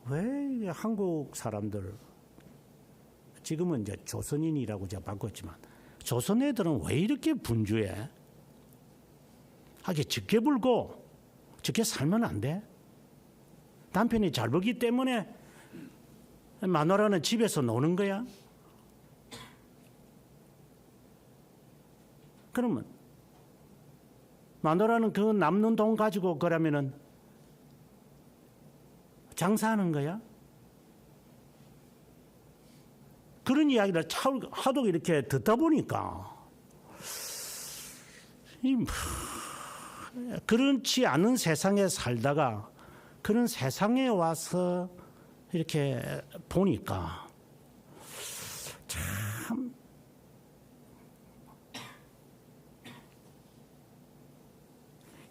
왜 한국 사람들, 지금은 이제 조선인이라고 제가 바꿨지만 조선 애들은 왜 이렇게 분주해? 하게 적게 벌고 적게 살면 안 돼? 남편이 잘 벌기 때문에 마누라는 집에서 노는 거야? 그러면 마누라는 그 남는 돈 가지고 그러면은 장사하는 거야? 그런 이야기를 하도 이렇게 듣다 보니까 그렇지 않은 세상에 살다가 그런 세상에 와서 이렇게 보니까 참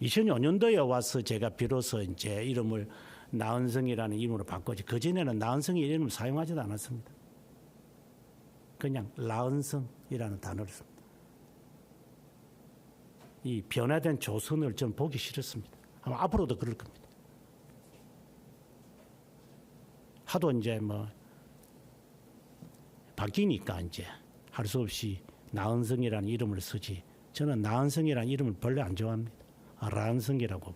2005년도에 와서 제가 비로소 이제 이름을 나은성이라는 이름으로 바꿨지. 그전에는 나은성이 이름을 사용하지도 않았습니다. 그냥 라은성이라는 단어를 씁니다. 이 변화된 조선을 좀 보기 싫었습니다. 아마 앞으로도 그럴 겁니다. 하도 이제 뭐 바뀌니까 이제 할 수 없이 나은성이라는 이름을 쓰지. 저는 나은성이라는 이름을 별로 안 좋아합니다. 라은성이라고.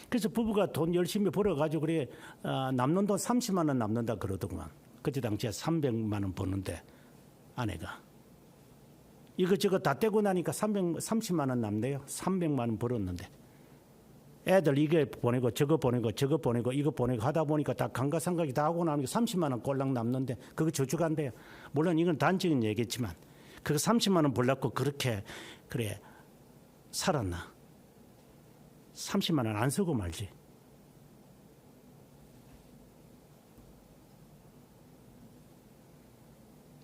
그래서 부부가 돈 열심히 벌어가지고 그래 남는 돈 30만 원 남는다 그러더구만. 그때 당시에 300만 원 버는데 아내가 이것저것 다 떼고 나니까 30만 원 남네요. 300만 원 벌었는데 애들 이게 보내고 저거 보내고 저거 보내고 이거 보내고 하다 보니까 다 감가상각이 다 하고 나니까 30만 원 꼴랑 남는데 그거 저축한대요. 물론 이건 단적인 얘기지만 그거 30만 원 벌려고 그렇게 그래 살았나? 30만 원 안 쓰고 말지.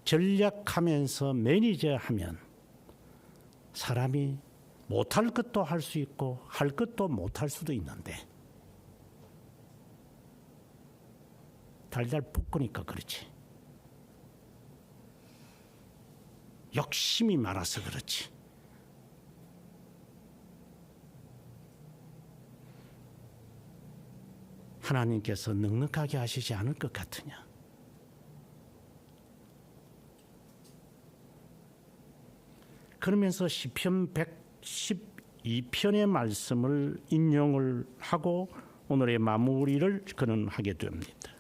전략하면서 매니저하면 사람이 못할 것도 할 수 있고 할 것도 못할 수도 있는데 달달 볶으니까 그렇지. 욕심이 많아서 그렇지. 하나님께서 넉넉하게 하시지 않을 것 같으냐. 그러면서 시편 112편의 말씀을 인용을 하고 오늘의 마무리를 그는 하게 됩니다.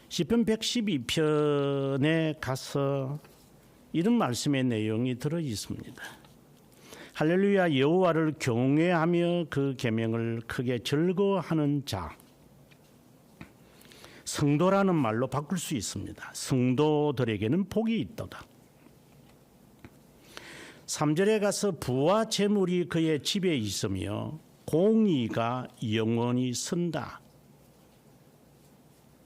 시편 112편에 가서 이런 말씀의 내용이 들어 있습니다. 할렐루야, 여호와를 경외하며 그 계명을 크게 즐거워하는 자. 성도라는 말로 바꿀 수 있습니다. 성도들에게는 복이 있도다. 3절에 가서 부와 재물이 그의 집에 있으며 공의가 영원히 선다.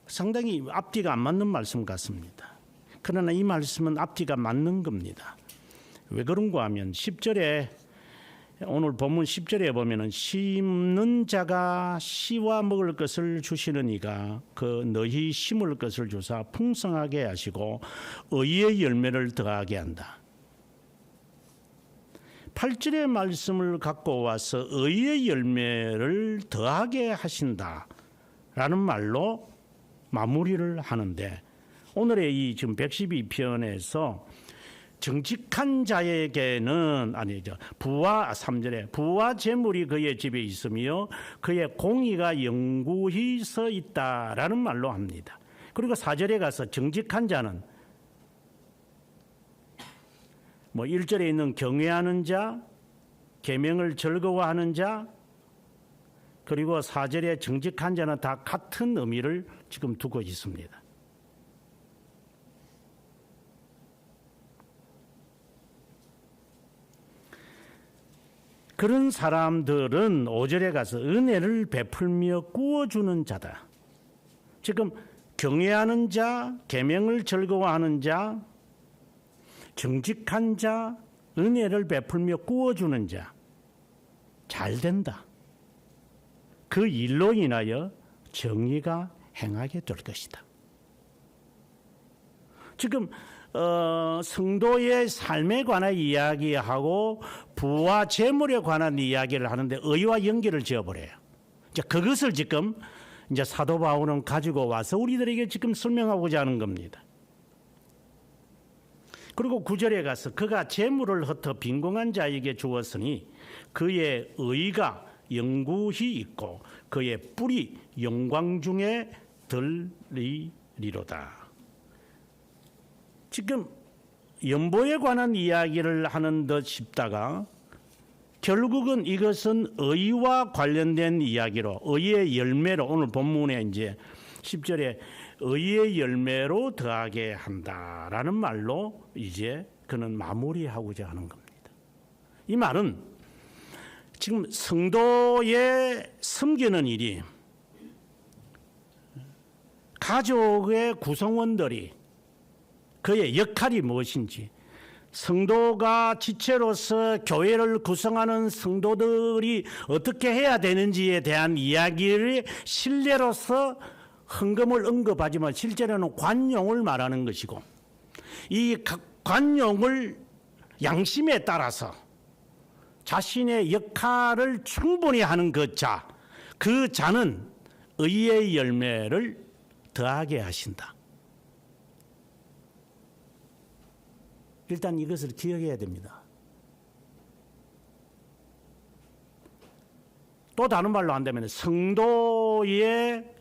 상당히 앞뒤가 안 맞는 말씀 같습니다. 그러나 이 말씀은 앞뒤가 맞는 겁니다. 왜 그런가 하면 10절에 오늘 본문 10절에 보면은 심는 자가 씨와 먹을 것을 주시는 이가 그 너희 심을 것을 주사 풍성하게 하시고 의의 열매를 더하게 한다. 8절의 말씀을 갖고 와서 의의 열매를 더하게 하신다라는 말로 마무리를 하는데 오늘의 이 지금 112편에서 정직한 자에게는 아니죠. 부와 3절에 부와 재물이 그의 집에 있으며 그의 공의가 영구히 서 있다라는 말로 합니다. 그리고 4절에 가서 정직한 자는 1절에 있는 경외하는 자, 계명을 즐거워하는 자, 그리고 4절에 정직한 자는 다 같은 의미를 지금 두고 있습니다. 그런 사람들은 5절에 가서 은혜를 베풀며 꾸어주는 자다. 지금 경외하는 자, 계명을 즐거워하는 자, 정직한 자, 은혜를 베풀며 꾸어주는 자, 잘 된다. 그 일로 인하여 정의가 행하게 될 것이다. 지금 성도의 삶에 관한 이야기하고 부와 재물에 관한 이야기를 하는데 의와 연결을 지어버려요. 이제 그것을 지금 이제 사도 바울은 가지고 와서 우리들에게 지금 설명하고자 하는 겁니다. 그리고 9절에 가서 그가 재물을 흩어 빈궁한 자에게 주었으니 그의 의가 영구히 있고 그의 뿔이 영광 중에 들리리로다. 지금 연보에 관한 이야기를 하는 듯 싶다가 결국은 이것은 의와 관련된 이야기로 의의 열매로 오늘 본문에 이제 10절에 의의 열매로 더하게 한다라는 말로 이제 그는 마무리하고자 하는 겁니다. 이 말은 지금 성도의 섬기는 일이 가족의 구성원들이 그의 역할이 무엇인지 성도가 지체로서 교회를 구성하는 성도들이 어떻게 해야 되는지에 대한 이야기를 신뢰로서 헌금을 언급하지만 실제로는 관용을 말하는 것이고 이 관용을 양심에 따라서 자신의 역할을 충분히 하는 그 자는 의의 열매를 더하게 하신다. 일단 이것을 기억해야 됩니다. 또 다른 말로 한다면 성도의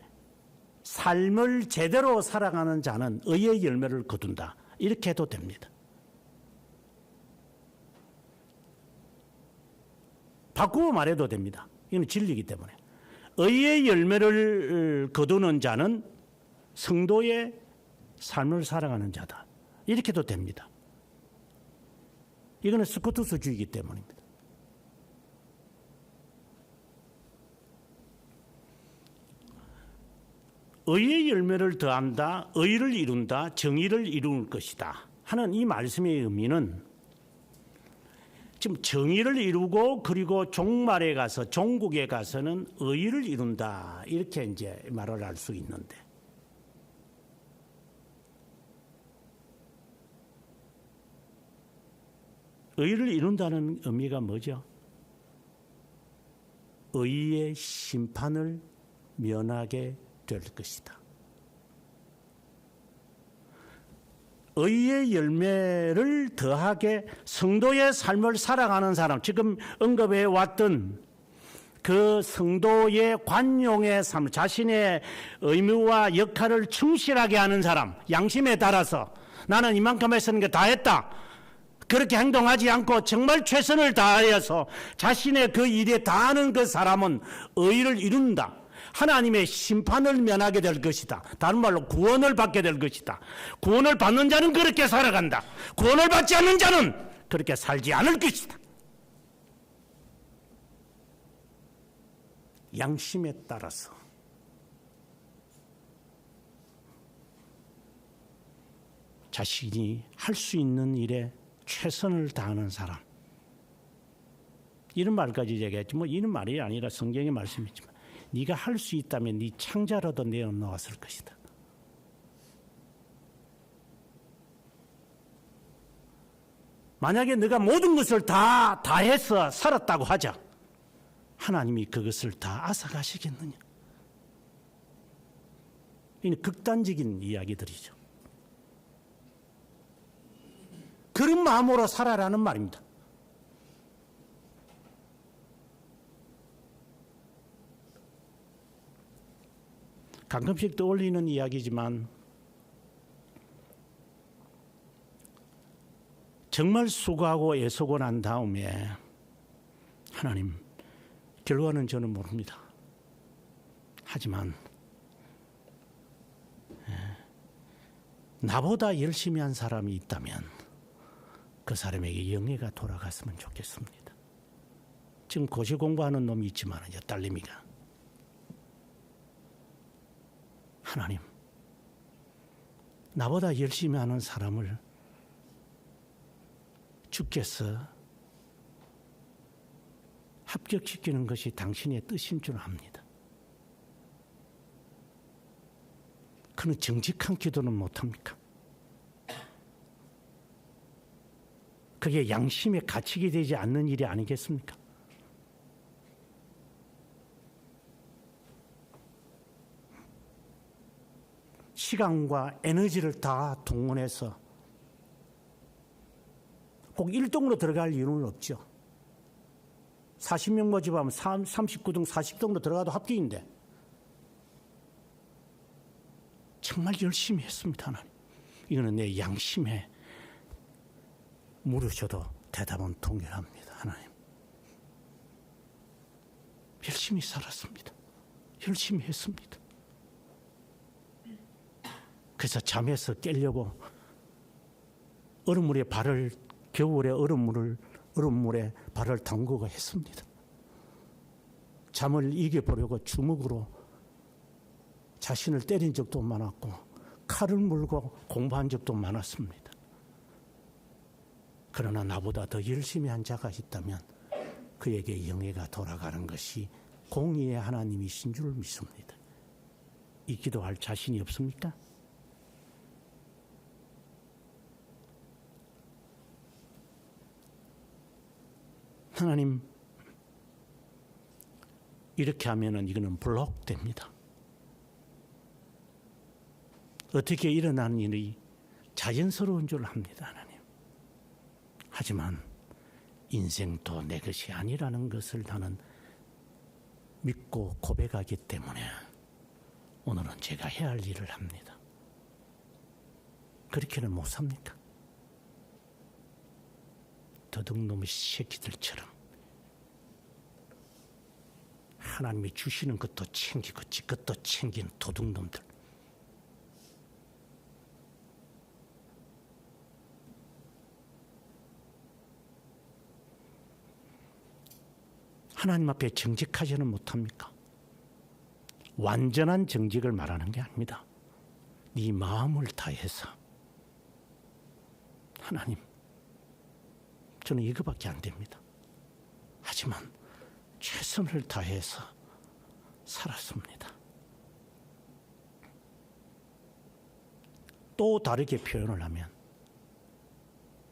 삶을 제대로 살아가는 자는 의의 열매를 거둔다. 이렇게 해도 됩니다. 바꾸어 말해도 됩니다. 이건 진리이기 때문에. 의의 열매를 거두는 자는 성도의 삶을 살아가는 자다. 이렇게 해도 됩니다. 이거는 스코투스주의이기 때문입니다. 의의 열매를 더한다, 의를 이룬다, 정의를 이룰 것이다 하는 이 말씀의 의미는 지금 정의를 이루고 그리고 종말에 가서 종국에 가서는 의를 이룬다 이렇게 이제 말을 할 수 있는데 의를 이룬다는 의미가 뭐죠? 의의 심판을 면하게 될 것이다. 의의 열매를 더하게 성도의 삶을 살아가는 사람, 지금 언급해 왔던 그 성도의 관용의 삶, 자신의 의무와 역할을 충실하게 하는 사람, 양심에 따라서 나는 이만큼 했으니까 다 했다. 그렇게 행동하지 않고 정말 최선을 다하여서 자신의 그 일에 다하는 그 사람은 의를 이룬다. 하나님의 심판을 면하게 될 것이다. 다른 말로 구원을 받게 될 것이다. 구원을 받는 자는 그렇게 살아간다. 구원을 받지 않는 자는 그렇게 살지 않을 것이다. 양심에 따라서 자신이 할 수 있는 일에 최선을 다하는 사람, 이런 말까지 얘기했지 뭐 이런 말이 아니라 성경의 말씀이지만 네가 할 수 있다면 네 창자라도 내어놓았을 것이다. 만약에 네가 모든 것을 다 해서 살았다고 하자. 하나님이 그것을 다 앗아가시겠느냐? 이는 극단적인 이야기들이죠. 그런 마음으로 살아라는 말입니다. 가끔씩 떠올리는 이야기지만 정말 수고하고 애쓰고 난 다음에 하나님, 결과는 저는 모릅니다. 하지만 나보다 열심히 한 사람이 있다면 그 사람에게 영예가 돌아갔으면 좋겠습니다. 지금 고시 공부하는 놈이 있지만 딸내미가 하나님, 나보다 열심히 하는 사람을 주께서 합격시키는 것이 당신의 뜻인 줄 압니다. 그는 정직한 기도는 못합니까? 그게 양심의 가책이 되지 않는 일이 아니겠습니까? 시간과 에너지를 다 동원해서 꼭 1등으로 들어갈 이유는 없죠. 40명 모집하면 39등, 40등으로 들어가도 합격인데 정말 열심히 했습니다. 하나님. 이거는 내 양심에 물으셔도 대답은 동일합니다. 하나님, 열심히 살았습니다. 열심히 했습니다. 그래서 잠에서 깨려고 얼음물에 발을, 겨울에 얼음물에 발을 담그고 했습니다. 잠을 이겨보려고 주먹으로 자신을 때린 적도 많았고 칼을 물고 공부한 적도 많았습니다. 그러나 나보다 더 열심히 한 자가 있다면 그에게 영예가 돌아가는 것이 공의의 하나님이신 줄 믿습니다. 이 기도할 자신이 없습니까? 하나님, 이렇게 하면은 이거는 블록됩니다. 어떻게 일어나는 일이 자연스러운 줄 압니다, 하나님. 하지만 인생도 내 것이 아니라는 것을 나는 믿고 고백하기 때문에 오늘은 제가 해야 할 일을 합니다. 그렇게는 못 삽니까? 도둑놈의 새끼들처럼 하나님이 주시는 것도 챙기고 지 것도 챙기는 도둑놈들. 하나님 앞에 정직하지는 못합니까? 완전한 정직을 말하는 게 아닙니다. 네 마음을 다해서. 하나님, 저는 이거밖에 안 됩니다. 하지만 최선을 다해서 살았습니다. 또 다르게 표현을 하면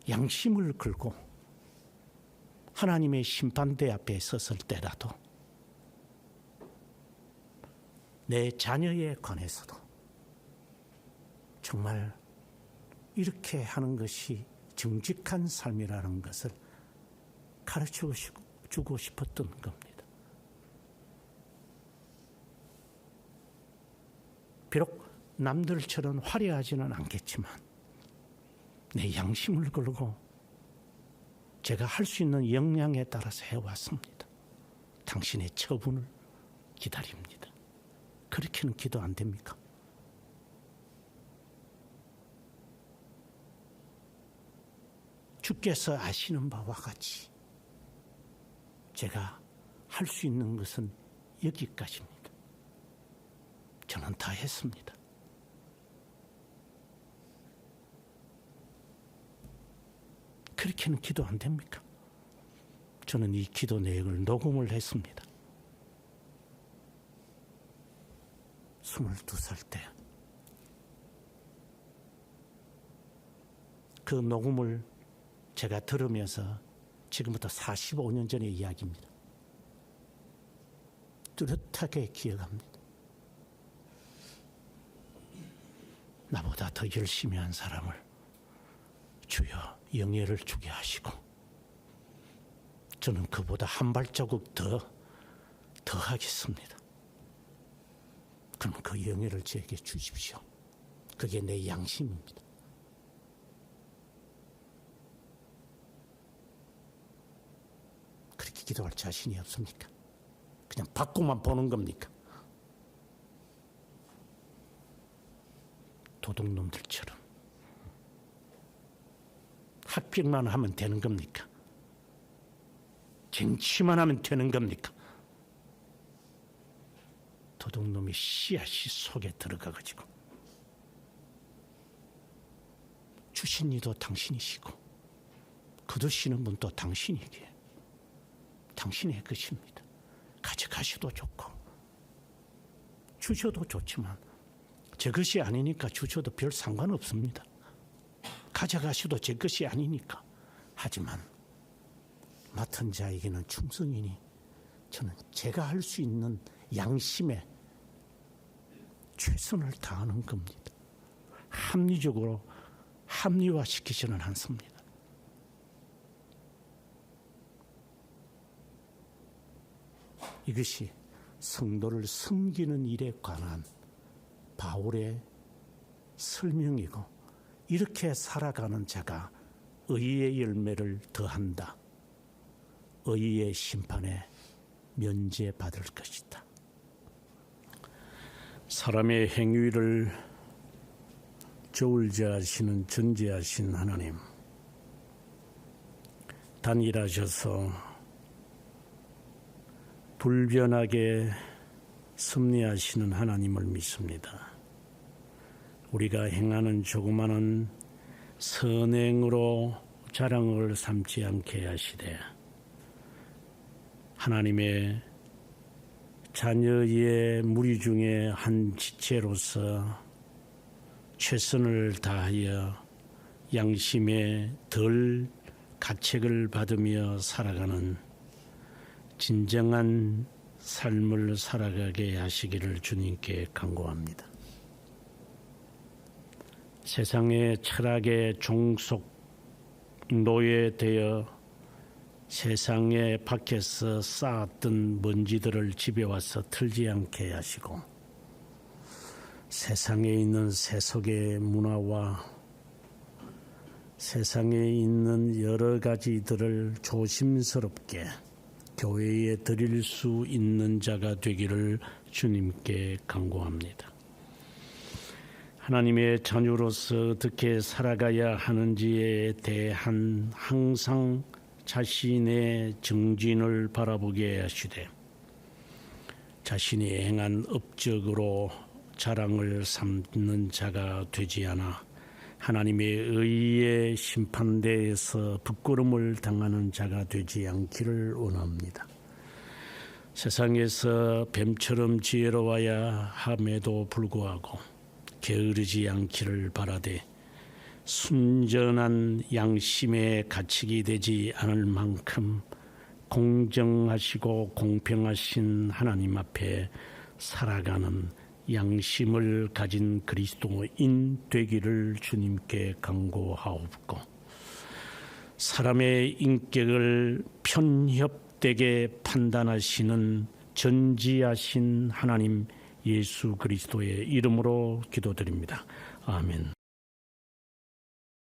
양심을 걸고 하나님의 심판대 앞에 섰을 때라도 내 자녀에 관해서도 정말 이렇게 하는 것이 정직한 삶이라는 것을 가르쳐주고 싶었던 겁니다. 비록 남들처럼 화려하지는 않겠지만 내 양심을 걸고 제가 할 수 있는 역량에 따라서 해왔습니다. 당신의 처분을 기다립니다. 그렇게는 기도 안 됩니까? 주께서 아시는 바와 같이 제가 할 수 있는 것은 여기까지입니다. 저는 다 했습니다. 그렇게는 기도 안 됩니까? 저는 이 기도 내용을 녹음을 했습니다. 22살 때 그 녹음을 제가 들으면서 지금부터 45년 전의 이야기입니다. 뚜렷하게 기억합니다. 나보다 더 열심히 한 사람을 주여 영예를 주게 하시고 저는 그보다 한 발자국 더 하겠습니다. 그럼 그 영예를 저에게 주십시오. 그게 내 양심입니다. 그렇게 기도할 자신이 없습니까? 그냥 받고만 보는 겁니까? 도둑놈들처럼 합격만 하면 되는 겁니까? 쟁취만 하면 되는 겁니까? 도둑놈이 씨앗이 속에 들어가가지고 주신 이도 당신이시고 거두시는 분도 당신이기에 당신의 것입니다. 가져가셔도 좋고 주셔도 좋지만 제 것이 아니니까 주셔도 별 상관없습니다. 가져가셔도 제 것이 아니니까. 하지만 맡은 자에게는 충성이니 저는 제가 할 수 있는 양심에 최선을 다하는 겁니다. 합리적으로 합리화시키지는 않습니다. 이것이 성도를 섬기는 일에 관한 바울의 설명이고 이렇게 살아가는 자가 의의 열매를 더한다. 의의 심판에 면제받을 것이다. 사람의 행위를 저울질하시는 전지하신 하나님, 단일하셔서 불변하게 섭리하시는 하나님을 믿습니다. 우리가 행하는 조그마한 선행으로 자랑을 삼지 않게 하시되 하나님의 자녀의 무리 중에 한 지체로서 최선을 다하여 양심에 덜 가책을 받으며 살아가는 진정한 삶을 살아가게 하시기를 주님께 간구합니다. 세상의 철학의 종속 노예되어 세상의 밖에서 쌓았던 먼지들을 집에 와서 털지 않게 하시고 세상에 있는 세속의 문화와 세상에 있는 여러 가지들을 조심스럽게 교회에 드릴 수 있는 자가 되기를 주님께 간구합니다. 하나님의 자녀로서 어떻게 살아가야 하는지에 대한 항상 자신의 정진을 바라보게 하시되 자신이 행한 업적으로 자랑을 삼는 자가 되지 않아 하나님의 의의 심판대에서 부끄러움을 당하는 자가 되지 않기를 원합니다. 세상에서 뱀처럼 지혜로워야 함에도 불구하고 게으르지 않기를 바라되 순전한 양심의 가책이 되지 않을 만큼 공정하시고 공평하신 하나님 앞에 살아가는 양심을 가진 그리스도인 되기를 주님께 간구하옵고, 사람의 인격을 편협되게 판단하시는 전지하신 하나님 예수 그리스도의 이름으로 기도드립니다. 아멘.